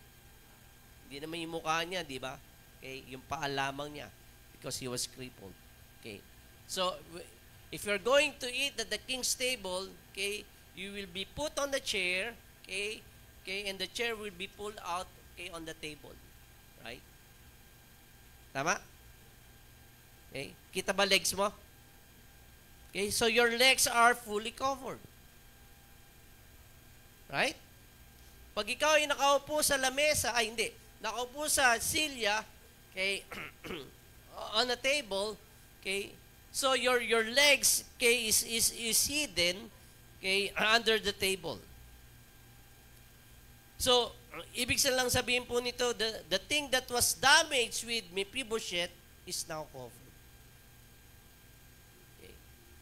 S3: Hindi naman yung mukha niya, di ba? Okay, yung paa lamang niya because he was crippled. Okay. So, if you're going to eat at the king's table, okay, you will be put on the chair, okay, and the chair will be pulled out, okay, on the table. Right? Tama? Okay. Kita ba legs mo? Okay, so your legs are fully covered. Right? Pag ikaw ay nakaupo sa lamesa, nakaupo sa silya, okay, on a table, okay, so your legs, okay, is hidden, okay, under the table. So, ibig lang sabihin po nito, the thing that was damaged with Mephibosheth is now covered.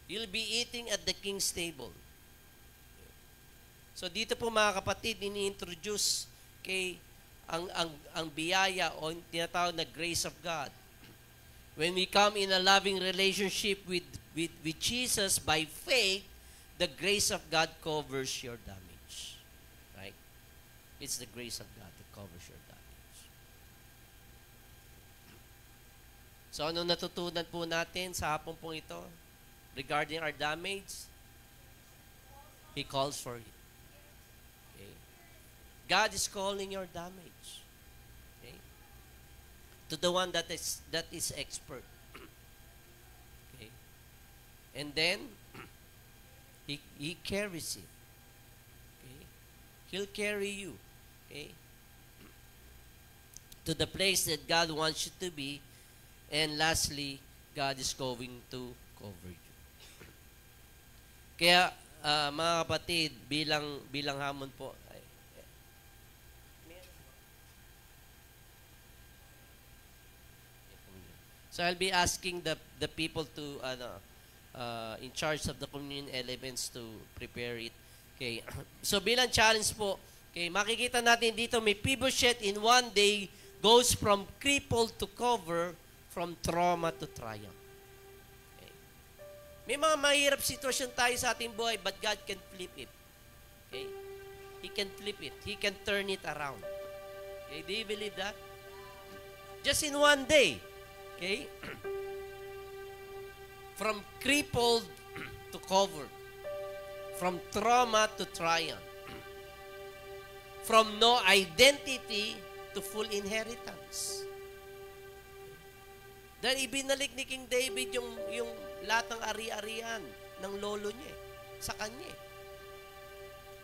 S3: You'll be eating at the king's table. So dito po mga kapatid, ini-introduce kay ang biyaya o tinatawag na grace of God. When we come in a loving relationship with Jesus by faith, the grace of God covers your damage. Right? It's the grace of God that covers your damage. So ano natutunan po natin sa hapon pong ito? Regarding our damage, He calls for it. Okay? God is calling your damage. Okay? To the one that is expert. Okay? And then, He carries it. Okay? He'll carry you. Okay? To the place that God wants you to be. And lastly, God is going to cover you. Kaya, mga kapatid, bilang hamon po, so I'll be asking the people to, in charge of the communion elements to prepare it. Okay. So bilang challenge po, okay, makikita natin dito, Mephibosheth in one day goes from crippled to cover, from trauma to triumph. May mga mahirap sitwasyon tayo sa ating buhay, but God can flip it. Okay? He can flip it. He can turn it around. Okay? Do you believe that? Just in one day. Okay? From crippled to covered. From trauma to triumph. From no identity to full inheritance. Dahil ibinalik ni King David yung lahat ng ari-arian ng lolo niya sa kanya.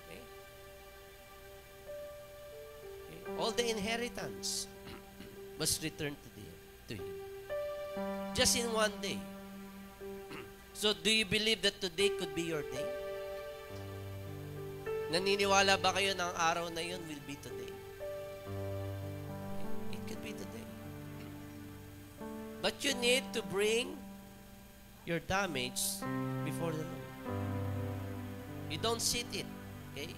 S3: Okay? Okay. All the inheritance was returned to him. Just in one day. So, do you believe that today could be your day? Naniniwala ba kayo na ang araw na yun will be today? It could be today. But you need to bring your damage before the Lord. You don't sit it. Okay?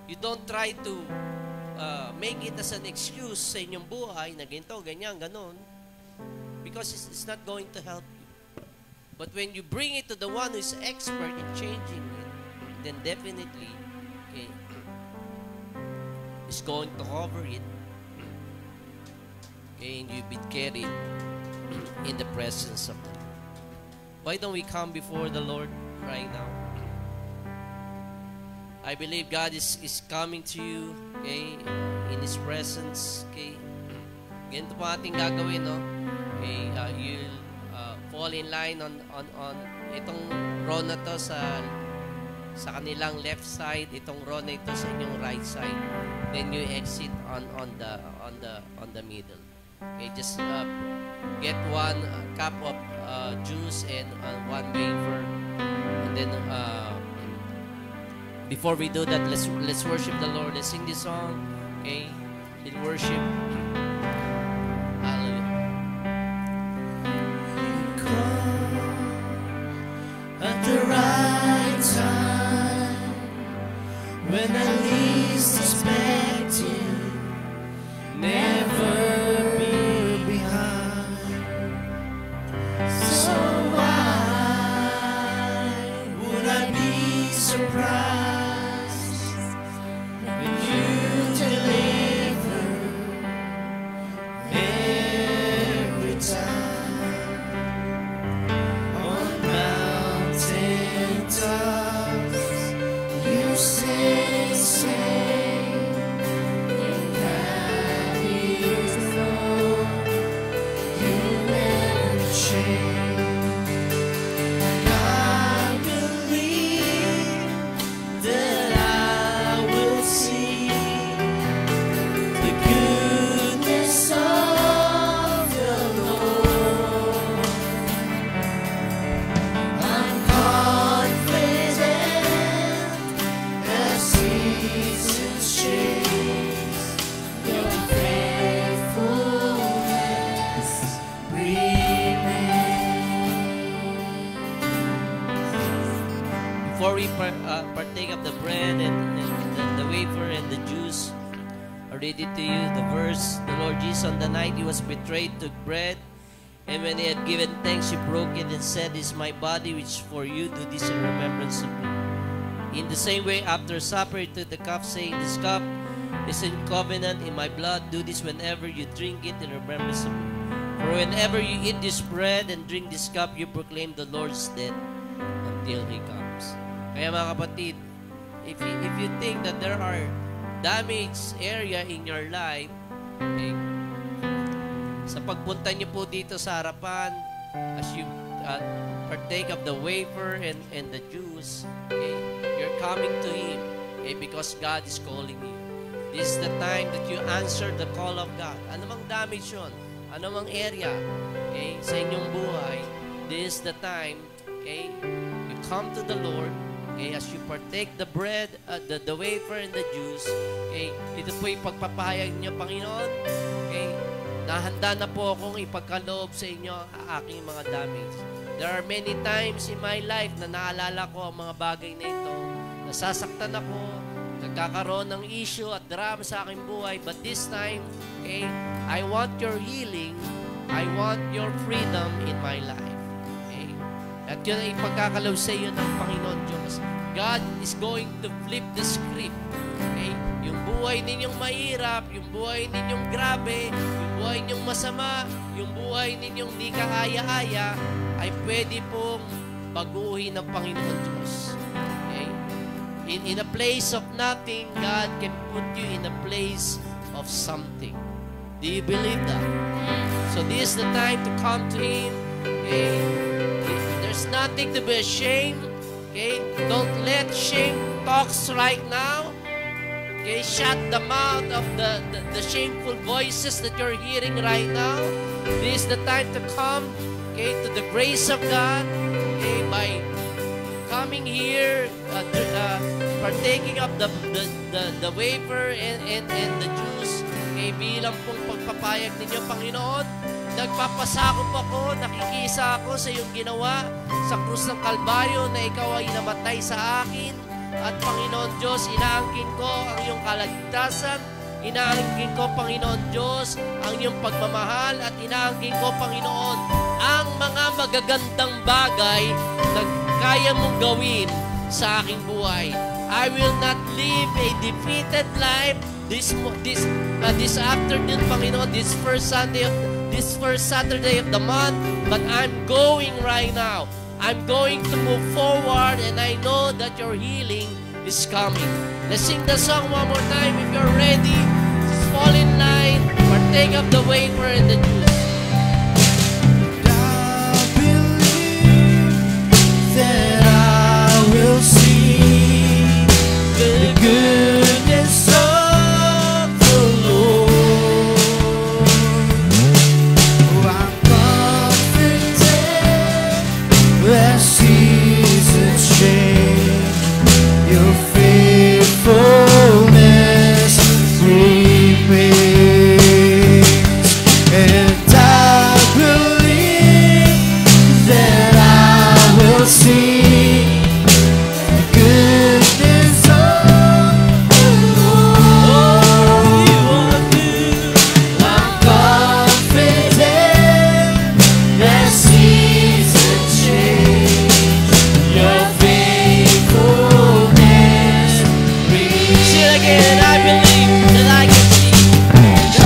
S3: You don't try to make it as an excuse sa inyong buhay na ganito, ganyan, ganon. Because it's not going to help you. But when you bring it to the one who is expert in changing it, then definitely, okay, is going to cover it. Okay, and you've been carried in the presence of the Lord. Why don't we come before the Lord right now? I believe God is coming to you, okay, in His presence, okay. Ganito po ating gagawin, no? Okay, you'll fall in line on itong row na to sa kanilang left side, itong row na ito sa inyong right side. Then you exit on the middle. Okay, just get one cup of juice and one wafer. And then before we do that, let's worship the Lord. Let's sing this song. Okay, in worship.
S4: At the right time, when I least expect it, never be behind. So why would I be surprised when you deliver every time? You say, in happy flow, you never change. And I believe that I will see the goodness of the Lord. I'm seasons change, your faithfulness remains.
S3: Before we partake of the bread and the wafer and the juice, I read it to you, the verse, the Lord Jesus on the night He was betrayed took bread, and when He had given thanks, He broke it and said, "This is my body which for you, do this in remembrance of me." In the same way, after supper, He took the cup, saying, "This cup is in covenant in my blood. Do this whenever you drink it in remembrance of me. For whenever you eat this bread and drink this cup, you proclaim the Lord's death until He comes." Kaya mga kapatid, if you think that there are damaged area in your life, okay, sa pagpunta niyo po dito sa harapan, as you partake of the wafer and the juice, okay, you're coming to Him, okay, because God is calling you. This is the time that you answer the call of God. Ano mang damage yun? Ano mang area, okay, sa inyong buhay, this is the time, okay, you come to the Lord, okay, as you partake the bread, the wafer and the juice, okay, ito po yung pagpapahayag niyo, Panginoon, okay, nahanda na po akong ipagkaloob sa inyo ang aking mga damage. There are many times in my life na naalala ko ang mga bagay na ito. Nasasaktan ako, nagkakaroon ng issue at drama sa aking buhay. But this time, okay, I want your healing. I want your freedom in my life. Okay? At yun ay ipagkakalob sa iyo ng Panginoon Diyos. God is going to flip the script. Okay? Yung buhay ninyong mahirap, yung buhay ninyong grabe, yung buhay ninyong masama, yung buhay ninyong di kaaya-aya, ay pwede pong baguhin ng Panginoon Diyos. Okay? In a place of nothing, God can put you in a place of something. Do you believe that? So this is the time to come to Him. Okay? There's nothing to be ashamed. Okay? Don't let shame talks right now. Okay? Shut the mouth of the shameful voices that you're hearing right now. This is the time to come, okay, to the grace of God, okay, by coming here, partaking of the wafer and the juice, okay, bilang pong pagpapayag ninyo, Panginoon. Nagpapasakop ako, nakikisa ako sa iyong ginawa sa krus ng Kalbaryo na ikaw ay namatay sa akin. At Panginoon Diyos, inaangkin ko ang iyong kaligtasan. Inaangkin ko, Panginoon Diyos, ang iyong pagmamahal. At inaangkin ko, Panginoon, ang mga magagandang bagay na kaya mong gawin sa aking buhay. I will not live a defeated life this afternoon, Panginoon, this first Saturday of the month, but I'm going right now. I'm going to move forward, and I know that your healing is coming. Let's sing the song one more time. If you're ready, just fall in line, partake of the wafer and the juice.
S4: I believe that I will see the goodness of the Lord. I'm confident that seasons change, your faithfulness remains, and I believe that I will see the goodness of the Lord. I'm confident that seasons change, your faithfulness remains.
S3: Sing it again. I believe that I can see.
S4: I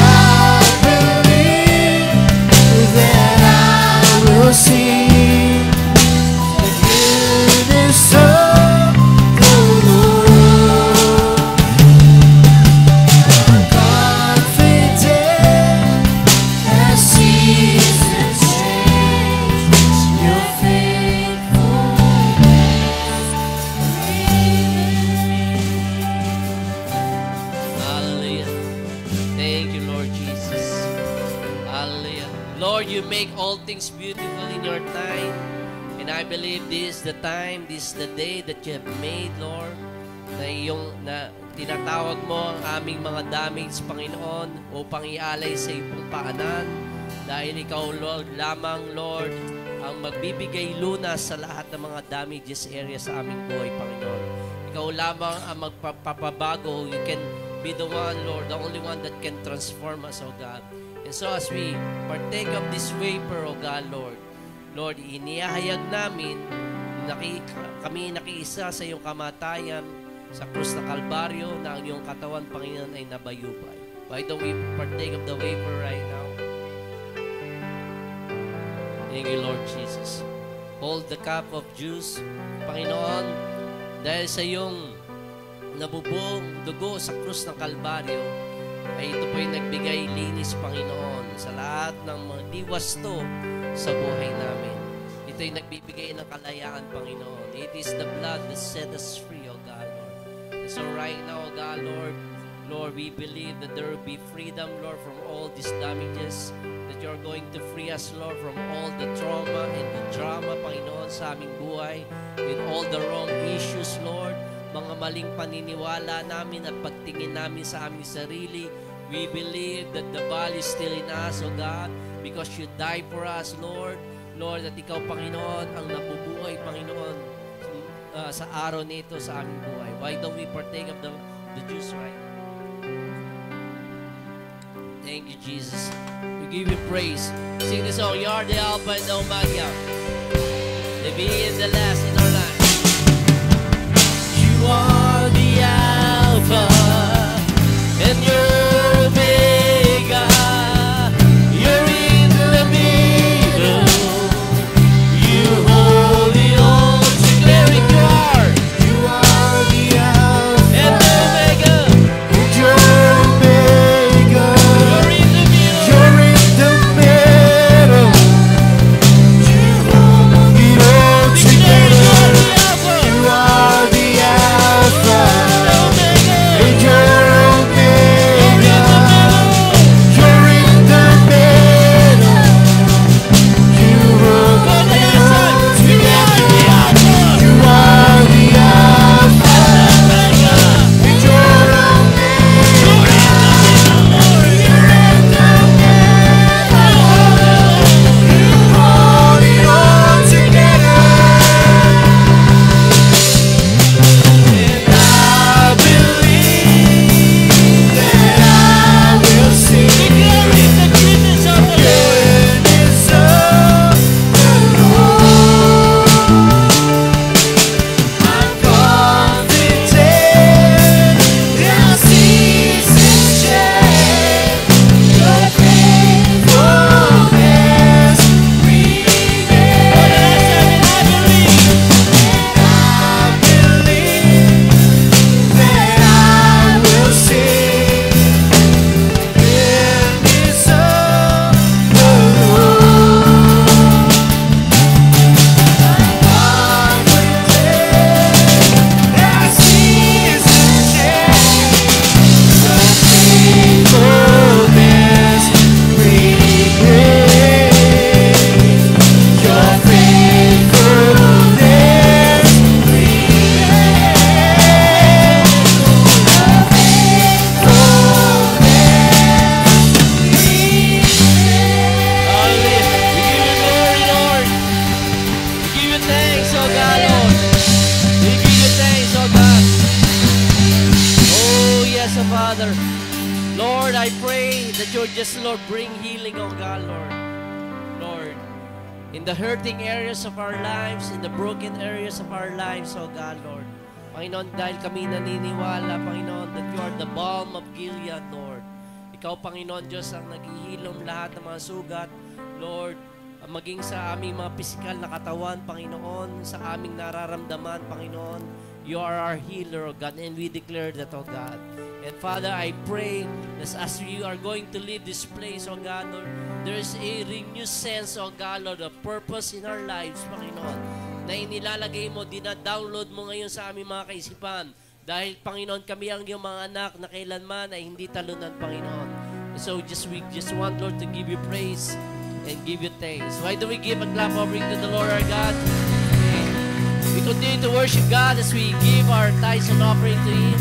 S4: believe that I will see the goodness of the Lord. I'm confident as seasons change, your
S3: Hallelujah. Thank you, Lord Jesus. Hallelujah. Lord, you make all things beautiful in your time. And I believe this is the time, this is the day that you have made, Lord. Na tinatawag mo ang aming mga damage, Panginoon, upang ialay sa iyong paanan. Dahil ikaw, Lord, lamang, Lord, ang magbibigay lunas sa lahat ng mga damages area sa aming buhay, Panginoon. Ikaw lamang ang magpapabago. You can be the one, Lord, the only one that can transform us, O God. And so as we partake of this wafer, O God, Lord, inihayag namin, kami nakiisa sa iyong kamatayan, sa krus na Kalbaryo, na ang iyong katawan, Panginoon, ay nabayubay. Why don't we partake of the wafer right now? Thank you, Lord Jesus. Hold the cup of juice, Panginoon, dahil sa iyong nabubuong dugo sa krus ng Kalbaryo, ay ito po'y nagbigay linis, Panginoon, sa lahat ng mga diwasto sa buhay namin. Ito'y nagbibigay ng kalayaan, Panginoon. It is the blood that set us free, O God, Lord. And so right now, O God, Lord, we believe that there will be freedom, Lord, from all these damages, that you're going to free us, Lord, from all the trauma and the drama, Panginoon, sa aming buhay, with all the wrong issues, Lord, mga maling paniniwala namin at pagtingin namin sa aming sarili. We believe that the body is still in us, O God, because you died for us, Lord. Lord, at ikaw, Panginoon, ang nabubuhay, Panginoon, sa araw nito sa aming buhay. Why don't we partake of the juice right now? Thank you, Jesus. We give you praise. Sing the song, you are the Alpha and the Omega, the beginning and the last in our life.
S4: You are the Alpha
S3: Lord, I pray that you just, Lord, bring healing, oh God, Lord. Lord, in the hurting areas of our lives, in the broken areas of our lives, oh God, Lord. Panginoon, dahil kami naniniwala, Panginoon, that you are the balm of Gilead, Lord. Ikaw, Panginoon, Diyos, ang naghihilom lahat ng mga sugat, Lord, maging sa aming mga pisikal na katawan, Panginoon, sa aming nararamdaman, Panginoon, you are our healer, O God, and we declare that, O God. And Father, I pray that as we are going to leave this place, O God, Lord, there is a renewed sense, O God, Lord, of purpose in our lives, Panginoon, na inilalagay mo, dina-download mo ngayon sa aming mga kaisipan. Dahil, Panginoon, kami ang iyong mga anak na kailanman ay hindi talunan, Panginoon. So, we just want, Lord, to give you praise and give you thanks. Why do we give a clap offering to the Lord our God? Okay. We continue to worship God as we give our tithes and offering to Him.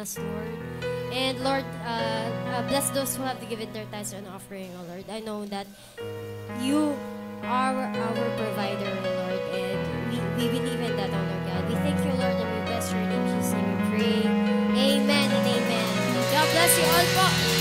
S5: us, Lord. And Lord, bless those who have given their tithes and offering, oh Lord. I know that you are our provider, oh Lord, and we believe in that, oh Lord God. We thank you, Lord, and we bless your name, Jesus' name we pray. Amen and amen. God bless you all po.